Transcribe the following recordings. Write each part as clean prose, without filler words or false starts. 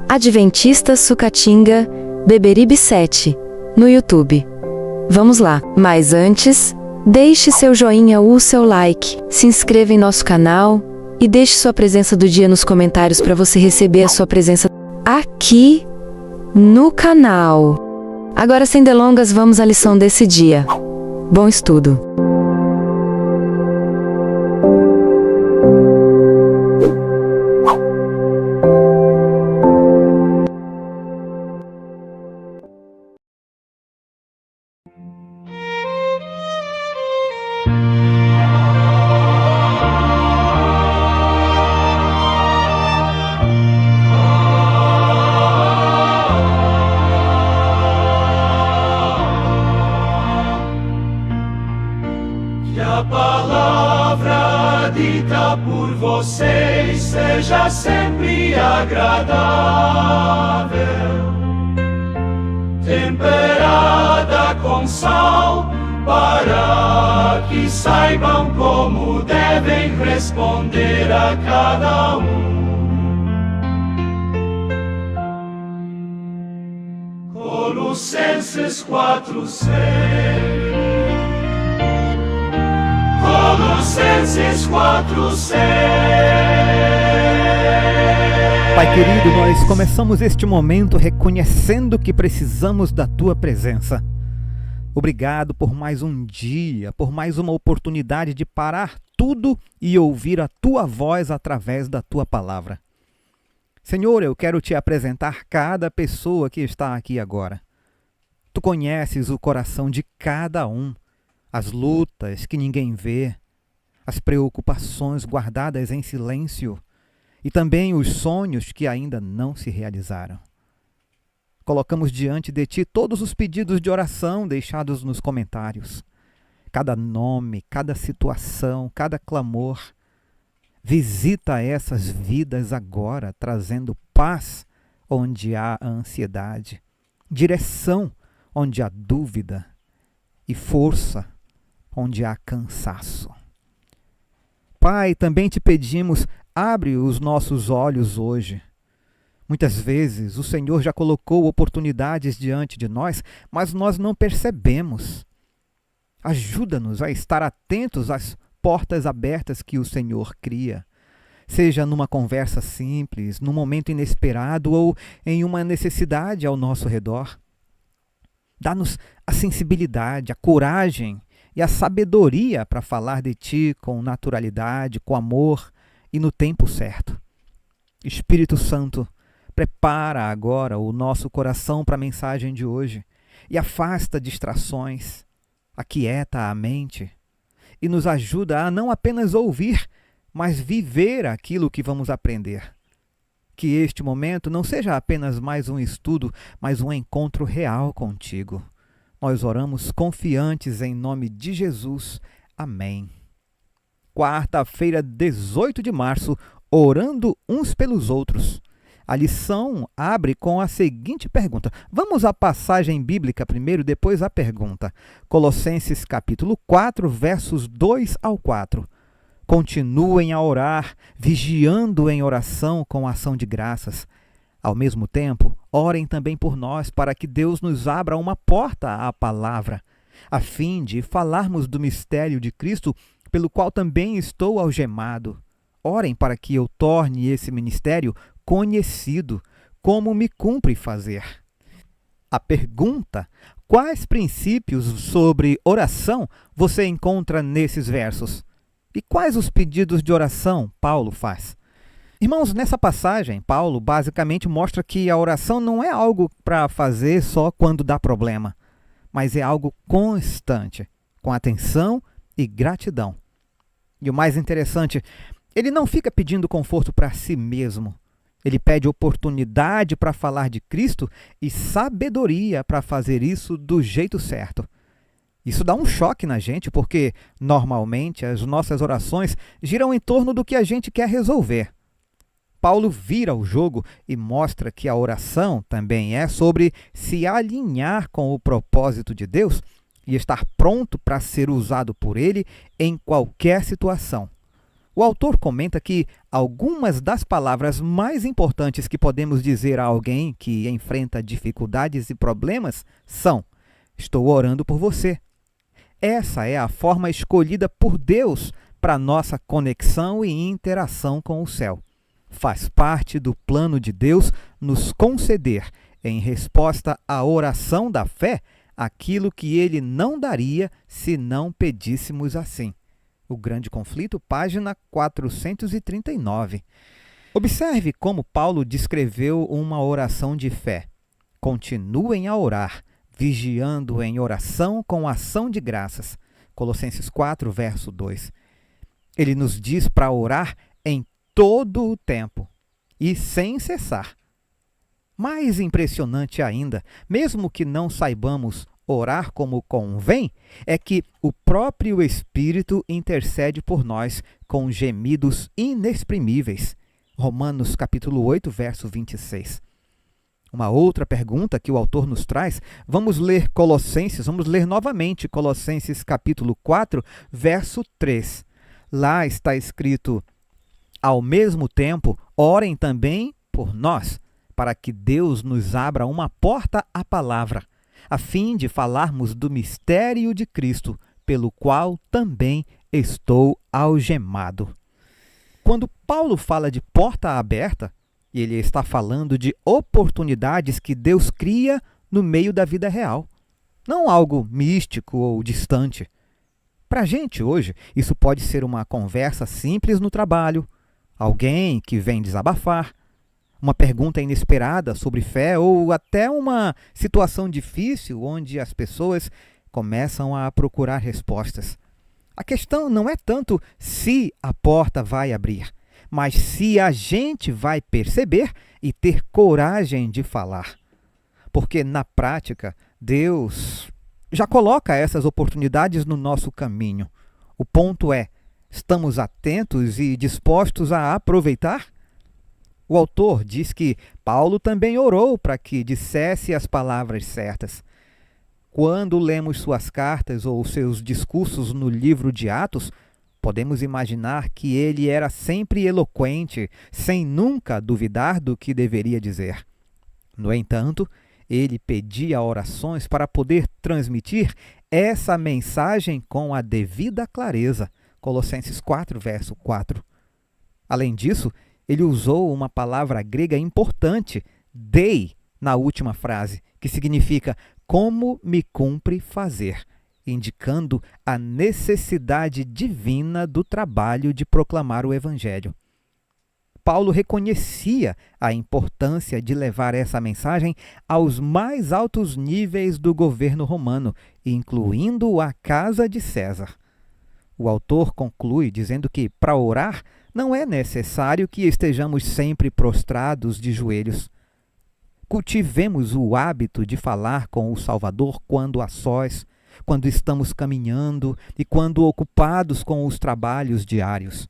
Adventista Sucatinga, Beberibe 7, no YouTube. Vamos lá, mas antes, deixe seu joinha ou seu like, se inscreva em nosso canal e deixe sua presença do dia nos comentários para você receber a sua presença aqui no canal. Agora, sem delongas, vamos à lição desse dia. Bom estudo! Que a palavra dita por vocês seja sempre agradável, temperada com sal, para que saibam como devem responder a cada um. Colossenses 4:6. Colossenses 4:6. Pai querido, nós começamos este momento reconhecendo que precisamos da Tua presença. Obrigado por mais um dia, por mais uma oportunidade de parar tudo e ouvir a Tua voz através da Tua palavra. Senhor, eu quero Te apresentar cada pessoa que está aqui agora. Tu conheces o coração de cada um, as lutas que ninguém vê, as preocupações guardadas em silêncio e também os sonhos que ainda não se realizaram. Colocamos diante de Ti todos os pedidos de oração deixados nos comentários. Cada nome, cada situação, cada clamor. Visita essas vidas agora, trazendo paz onde há ansiedade, direção onde há dúvida e força onde há cansaço. Pai, também Te pedimos, abre os nossos olhos hoje. Muitas vezes o Senhor já colocou oportunidades diante de nós, mas nós não percebemos. Ajuda-nos a estar atentos às portas abertas que o Senhor cria, seja numa conversa simples, num momento inesperado ou em uma necessidade ao nosso redor. Dá-nos a sensibilidade, a coragem e a sabedoria para falar de Ti com naturalidade, com amor e no tempo certo. Espírito Santo, prepara agora o nosso coração para a mensagem de hoje e afasta distrações, aquieta a mente e nos ajuda a não apenas ouvir, mas viver aquilo que vamos aprender. Que este momento não seja apenas mais um estudo, mas um encontro real contigo. Nós oramos confiantes em nome de Jesus. Amém. Quarta-feira, 18 de março, orando uns pelos outros. A lição abre com a seguinte pergunta. Vamos à passagem bíblica primeiro, depois a pergunta. Colossenses capítulo 4, versos 2 ao 4. Continuem a orar, vigiando em oração com ação de graças. Ao mesmo tempo, orem também por nós, para que Deus nos abra uma porta à palavra, a fim de falarmos do mistério de Cristo, pelo qual também estou algemado. Orem para que eu torne esse ministério conhecido, como me cumpre fazer. A pergunta: quais princípios sobre oração você encontra nesses versos? E quais os pedidos de oração Paulo faz? Irmãos, nessa passagem, Paulo basicamente mostra que a oração não é algo para fazer só quando dá problema, mas é algo constante, com atenção e gratidão. E o mais interessante, ele não fica pedindo conforto para si mesmo. Ele pede oportunidade para falar de Cristo e sabedoria para fazer isso do jeito certo. Isso dá um choque na gente, porque, normalmente, as nossas orações giram em torno do que a gente quer resolver. Paulo vira o jogo e mostra que a oração também é sobre se alinhar com o propósito de Deus e estar pronto para ser usado por Ele em qualquer situação. O autor comenta que algumas das palavras mais importantes que podemos dizer a alguém que enfrenta dificuldades e problemas são: estou orando por você. Essa é a forma escolhida por Deus para nossa conexão e interação com o céu. Faz parte do plano de Deus nos conceder, em resposta à oração da fé, aquilo que Ele não daria se não pedíssemos assim. O Grande Conflito, página 439. Observe como Paulo descreveu uma oração de fé. Continuem a orar, vigiando em oração com ação de graças. Colossenses 4, verso 2. Ele nos diz para orar em todo o tempo e sem cessar. Mais impressionante ainda, mesmo que não saibamos orar como convém, é que o próprio Espírito intercede por nós com gemidos inexprimíveis. Romanos capítulo 8, verso 26. Uma outra pergunta que o autor nos traz, vamos ler novamente Colossenses capítulo 4, verso 3. Lá está escrito: ao mesmo tempo, orem também por nós, para que Deus nos abra uma porta à palavra, a fim de falarmos do mistério de Cristo, pelo qual também estou algemado. Quando Paulo fala de porta aberta, ele está falando de oportunidades que Deus cria no meio da vida real, não algo místico ou distante. Para a gente hoje, isso pode ser uma conversa simples no trabalho, alguém que vem desabafar, uma pergunta inesperada sobre fé ou até uma situação difícil onde as pessoas começam a procurar respostas. A questão não é tanto se a porta vai abrir, mas se a gente vai perceber e ter coragem de falar. Porque na prática, Deus já coloca essas oportunidades no nosso caminho. O ponto é, estamos atentos e dispostos a aproveitar? O autor diz que Paulo também orou para que dissesse as palavras certas. Quando lemos suas cartas ou seus discursos no livro de Atos, podemos imaginar que ele era sempre eloquente, sem nunca duvidar do que deveria dizer. No entanto, ele pedia orações para poder transmitir essa mensagem com a devida clareza. Colossenses 4, verso 4. Além disso, ele usou uma palavra grega importante, dei, na última frase, que significa como me cumpre fazer, indicando a necessidade divina do trabalho de proclamar o Evangelho. Paulo reconhecia a importância de levar essa mensagem aos mais altos níveis do governo romano, incluindo a casa de César. O autor conclui dizendo que, para orar, não é necessário que estejamos sempre prostrados de joelhos. Cultivemos o hábito de falar com o Salvador quando a sós, quando estamos caminhando e quando ocupados com os trabalhos diários.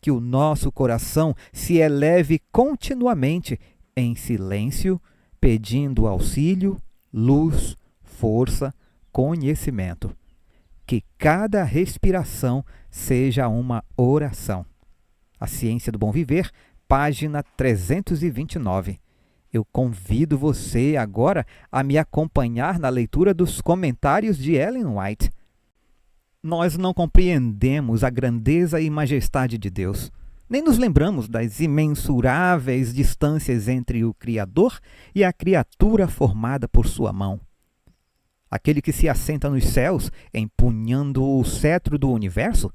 Que o nosso coração se eleve continuamente em silêncio, pedindo auxílio, luz, força, conhecimento. Que cada respiração seja uma oração. A Ciência do Bom Viver, página 329. Eu convido você agora a me acompanhar na leitura dos comentários de Ellen White. Nós não compreendemos a grandeza e majestade de Deus, nem nos lembramos das imensuráveis distâncias entre o Criador e a criatura formada por sua mão. Aquele que se assenta nos céus, empunhando o cetro do universo,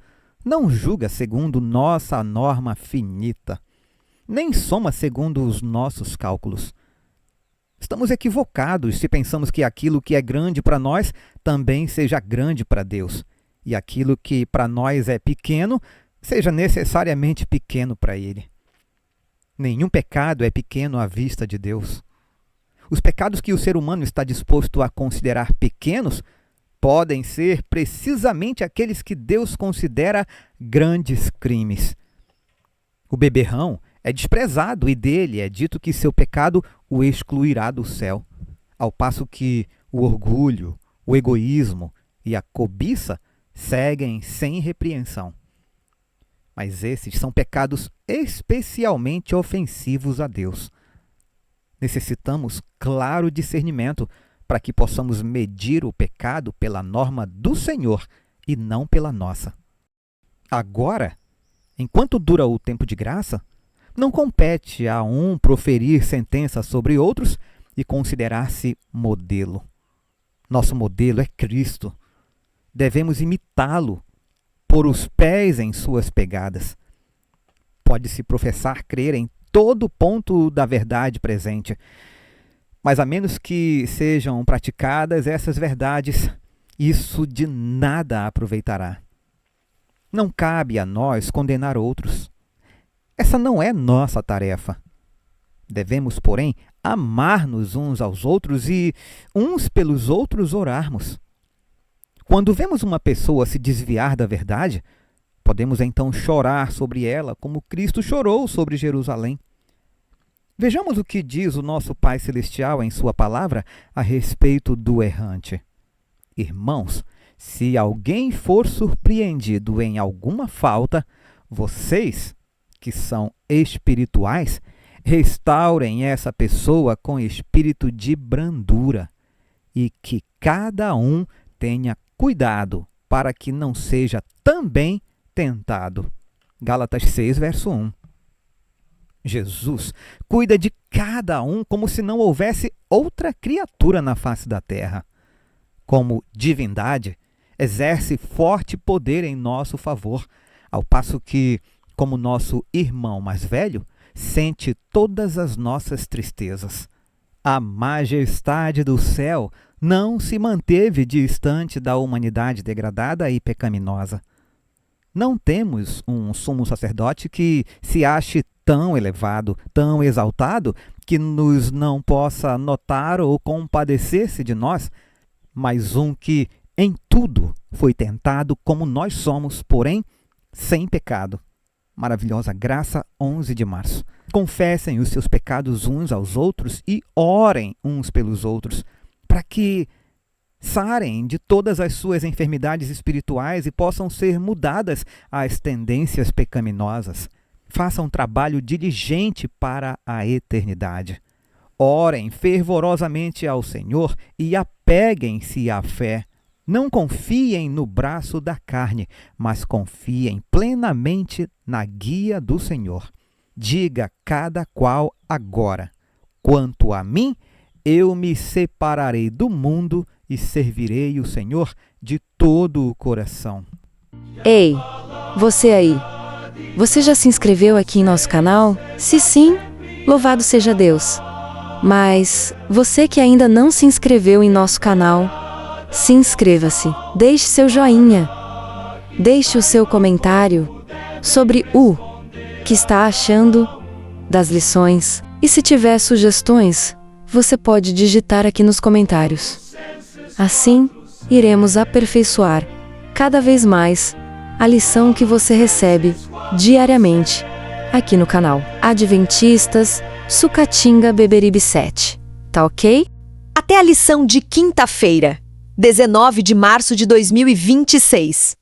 não julga segundo nossa norma finita, nem soma segundo os nossos cálculos. Estamos equivocados se pensamos que aquilo que é grande para nós também seja grande para Deus, e aquilo que para nós é pequeno seja necessariamente pequeno para Ele. Nenhum pecado é pequeno à vista de Deus. Os pecados que o ser humano está disposto a considerar pequenos podem ser precisamente aqueles que Deus considera grandes crimes. O beberrão é desprezado e dele é dito que seu pecado o excluirá do céu, ao passo que o orgulho, o egoísmo e a cobiça seguem sem repreensão. mas esses são pecados especialmente ofensivos a Deus. Necessitamos claro discernimento para que possamos medir o pecado pela norma do Senhor e não pela nossa. Agora, enquanto dura o tempo de graça, não compete a um proferir sentença sobre outros e considerar-se modelo. Nosso modelo é Cristo. Devemos imitá-lo, pôr os pés em suas pegadas. Pode-se professar crer em todo ponto da verdade presente, mas a menos que sejam praticadas essas verdades, isso de nada aproveitará. Não cabe a nós condenar outros. Essa não é nossa tarefa. Devemos, porém, amar-nos uns aos outros e uns pelos outros orarmos. Quando vemos uma pessoa se desviar da verdade, podemos então chorar sobre ela como Cristo chorou sobre Jerusalém. Vejamos o que diz o nosso Pai Celestial em sua palavra a respeito do errante. Irmãos, se alguém for surpreendido em alguma falta, vocês, que são espirituais, restaurem essa pessoa com espírito de brandura, e que cada um tenha cuidado para que não seja também tentado. Gálatas 6, verso 1. Jesus cuida de cada um como se não houvesse outra criatura na face da terra. Como divindade, exerce forte poder em nosso favor, ao passo que, como nosso irmão mais velho, sente todas as nossas tristezas. A majestade do céu não se manteve distante da humanidade degradada e pecaminosa. Não temos um sumo sacerdote que se ache tão elevado, tão exaltado, que nos não possa notar ou compadecer-se de nós, mas um que em tudo foi tentado como nós somos, porém sem pecado. Maravilhosa Graça, 11 de março. Confessem os seus pecados uns aos outros e orem uns pelos outros, para que sarem de todas as suas enfermidades espirituais e possam ser mudadas às tendências pecaminosas. Façam um trabalho diligente para a eternidade. Orem fervorosamente ao Senhor e apeguem-se à fé. Não confiem no braço da carne, mas confiem plenamente na guia do Senhor. Diga cada qual agora: quanto a mim, eu me separarei do mundo e servirei o Senhor de todo o coração. Ei, você aí! Você já se inscreveu aqui em nosso canal? Se sim, louvado seja Deus! Mas você que ainda não se inscreveu em nosso canal, se inscreva-se, deixe seu joinha, deixe o seu comentário sobre o que está achando das lições. E se tiver sugestões, você pode digitar aqui nos comentários. Assim, iremos aperfeiçoar cada vez mais a lição que você recebe diariamente aqui no canal Adventistas Sucatinga Beberibe 7. Tá ok? Até a lição de quinta-feira, 19 de março de 2026.